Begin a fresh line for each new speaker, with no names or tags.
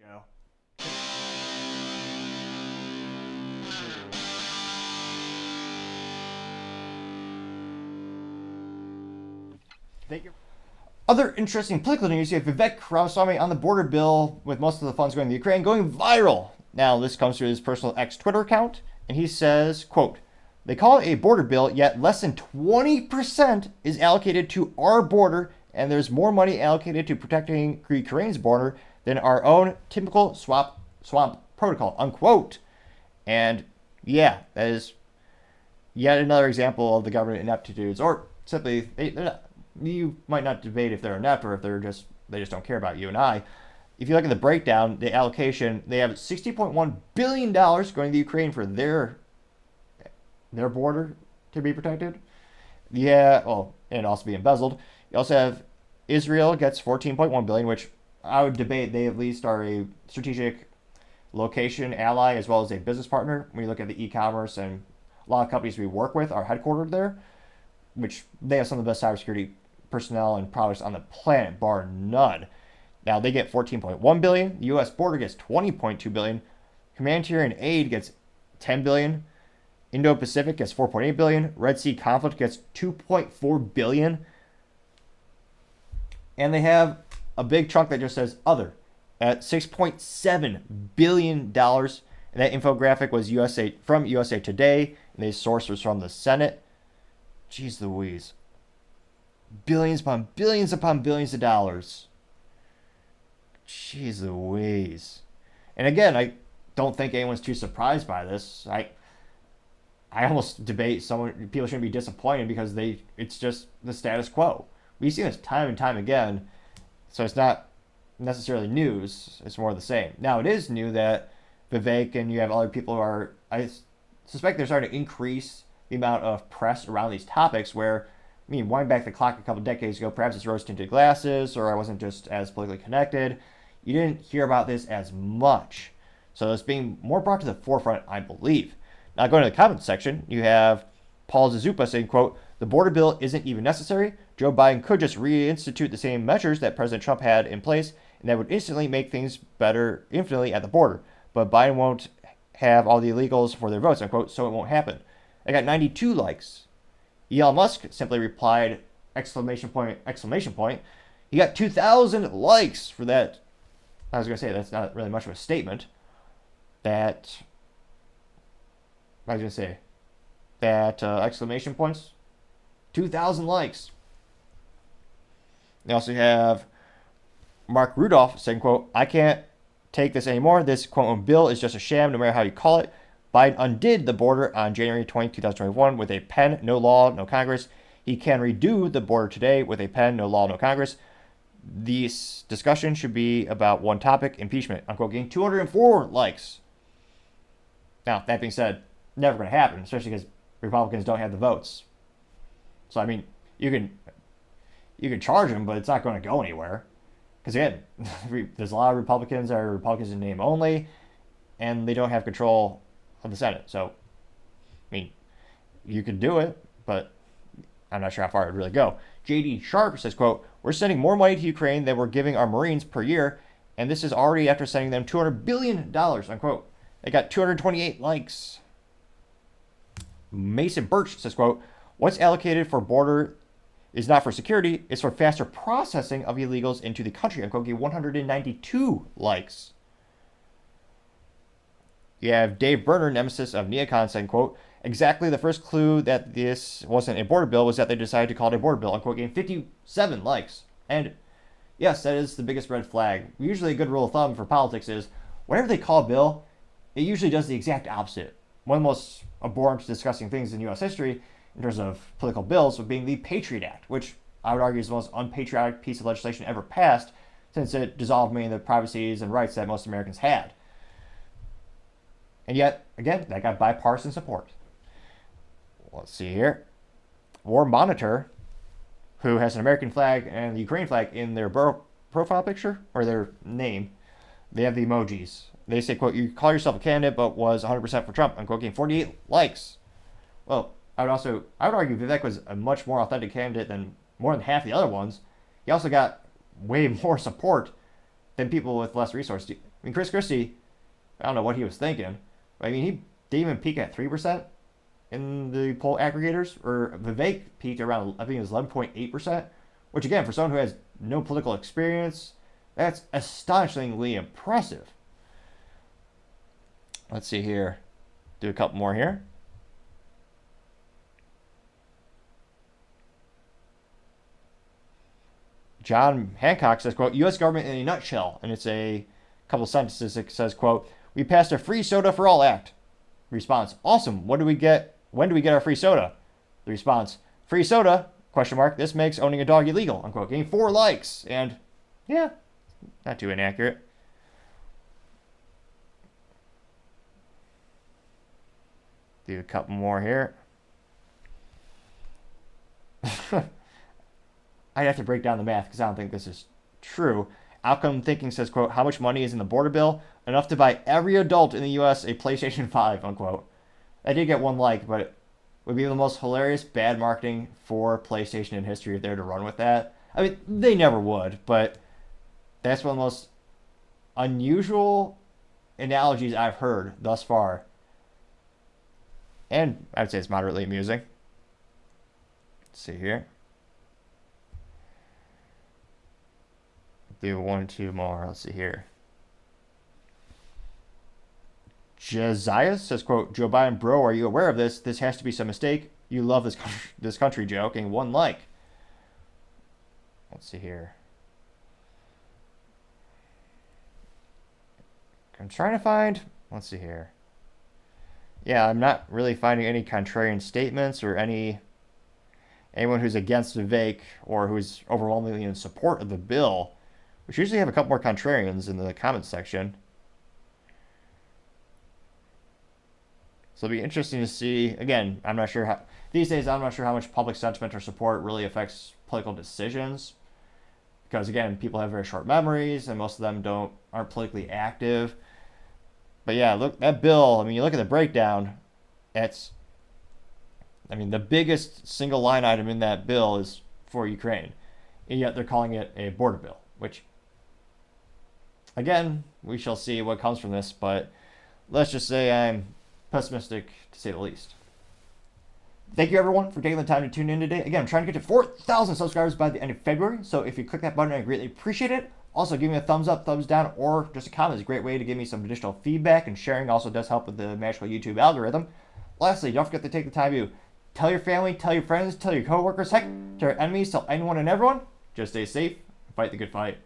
Go. Thank you. Other interesting political news, you have Vivek on the border bill with most of the funds going to Ukraine going viral. Now, this comes through his personal X Twitter account, and he says, quote, they call it a border bill, yet less than 20% is allocated to our border, and there's more money allocated to protecting Ukraine's border than our own typical swamp protocol, unquote. And yeah, that is yet another example of the government ineptitudes, or simply they're not, you might not debate if they're inept or if they just don't care about you and I. If you look at the breakdown, the allocation, they have $60.1 billion going to Ukraine for their border to be protected. Yeah, well, and also be embezzled. You also have Israel gets 14.1 billion, which I would debate they at least are a strategic location ally as well as a business partner. When you look at the e-commerce and a lot of companies we work with are headquartered there, which they have some of the best cybersecurity personnel and products on the planet, bar none. Now they get 14.1 billion. The U.S. border gets 20.2 billion. Humanitarian aid gets 10 billion. Indo-Pacific gets 4.8 billion. Red Sea conflict gets 2.4 billion. And they have a big chunk that just says other at $6.7 billion. And that infographic was from USA Today, and the source was from the Senate. Jeez Louise. Billions upon billions upon billions of dollars. Jeez Louise. And again, I don't think anyone's too surprised by this. I almost debate people shouldn't be disappointed because it's just the status quo. We've seen this time and time again, so it's not necessarily news. It's more of the same. Now, it is new that Vivek and you have other people who are, I suspect they're starting to increase the amount of press around these topics where, I mean, wind back the clock a couple decades ago, perhaps it's rose-tinted glasses or I wasn't just as politically connected. You didn't hear about this as much. So it's being more brought to the forefront, I believe. Now, going to the comments section, you have Paul Zazupa saying, quote, the border bill isn't even necessary. Joe Biden could just reinstitute the same measures that President Trump had in place, and that would instantly make things better infinitely at the border. But Biden won't have all the illegals for their votes, unquote, so it won't happen. I got 92 likes. Elon Musk simply replied, exclamation point, exclamation point. He got 2,000 likes for that. I was going to say, that's not really much of a statement. Exclamation points, 2,000 likes. They also have Mark Rudolph saying, quote, I can't take this anymore. This, quote, bill is just a sham, no matter how you call it. Biden undid the border on January 20, 2021 with a pen, no law, no Congress. He can redo the border today with a pen, no law, no Congress. This discussion should be about one topic, impeachment. Unquote, getting 204 likes. Now, that being said, never going to happen, especially because Republicans don't have the votes. So, I mean, you can charge them, but it's not going to go anywhere. Because, again, there's a lot of Republicans that are Republicans in name only, and they don't have control of the Senate. So, I mean, you could do it, but I'm not sure how far it would really go. J.D. Sharp says, quote, we're sending more money to Ukraine than we're giving our Marines per year, and this is already after sending them $200 billion, unquote. They got 228 likes. Mason Birch says, quote, what's allocated for border is not for security, it's for faster processing of illegals into the country, unquote. 192 likes. You have Dave Berner, nemesis of neocons, saying, quote, exactly the first clue that this wasn't a border bill was that they decided to call it a border bill, unquote. Getting 57 likes. And yes, that is the biggest red flag. Usually a good rule of thumb for politics is whenever they call a bill, it usually does the exact opposite. One of the most abhorrent, disgusting things in U.S. history in terms of political bills would being the Patriot Act, which I would argue is the most unpatriotic piece of legislation ever passed since it dissolved many of the privacies and rights that most Americans had. And yet, again, that got bipartisan support. Let's see here. War Monitor, who has an American flag and the Ukraine flag in their profile picture, or their name, they have the emojis. They say, quote, you call yourself a candidate, but was 100% for Trump, unquote, getting 48 likes. Well, I would argue Vivek was a much more authentic candidate than more than half the other ones. He also got way more support than people with less resources. I mean, Chris Christie, I don't know what he was thinking. I mean, he didn't even peak at 3% in the poll aggregators, or Vivek peaked around, I think it was 11.8%, which again, for someone who has no political experience, that's astonishingly impressive. Let's see here. Do a couple more here. John Hancock says, quote, U.S. government in a nutshell. And it's a couple sentences. It says, quote, we passed a free soda for all act. Response, awesome. What do we get? When do we get our free soda? The response, free soda, question mark, this makes owning a dog illegal, unquote. Getting 4 likes. And yeah, not too inaccurate. Do a couple more here. I'd have to break down the math because I don't think this is true. Outcome Thinking says, quote, how much money is in the border bill? Enough to buy every adult in the U.S. a PlayStation 5, unquote. I did get 1 like, but it would be the most hilarious bad marketing for PlayStation in history if they were to run with that. I mean, they never would, but that's one of the most unusual analogies I've heard thus far. And I would say it's moderately amusing. Let's see here. Do 1 or 2 more. Let's see here. Josiah says, quote, Joe Biden, bro, are you aware of this? This has to be some mistake. You love this country joke. And 1 like. Let's see here. I'm trying to find. Let's see here. Yeah, I'm not really finding any contrarian statements or anyone who's against Vivek or who's overwhelmingly in support of the bill. We should usually have a couple more contrarians in the comments section. So it'll be interesting to see. Again, I'm not sure how these days. I'm not sure how much public sentiment or support really affects political decisions, because again, people have very short memories, and most of them aren't politically active. But yeah, look, that bill. I mean, you look at the breakdown. The biggest single line item in that bill is for Ukraine, and yet they're calling it a border bill, which, again, we shall see what comes from this, but let's just say I'm pessimistic, to say the least. Thank you, everyone, for taking the time to tune in today. Again, I'm trying to get to 4,000 subscribers by the end of February, so if you click that button, I greatly appreciate it. Also, give me a thumbs up, thumbs down, or just a comment is a great way to give me some additional feedback, and sharing also does help with the magical YouTube algorithm. Lastly, don't forget to take the time to tell your family, tell your friends, tell your coworkers, heck, tell your enemies, tell anyone and everyone. Just stay safe and fight the good fight.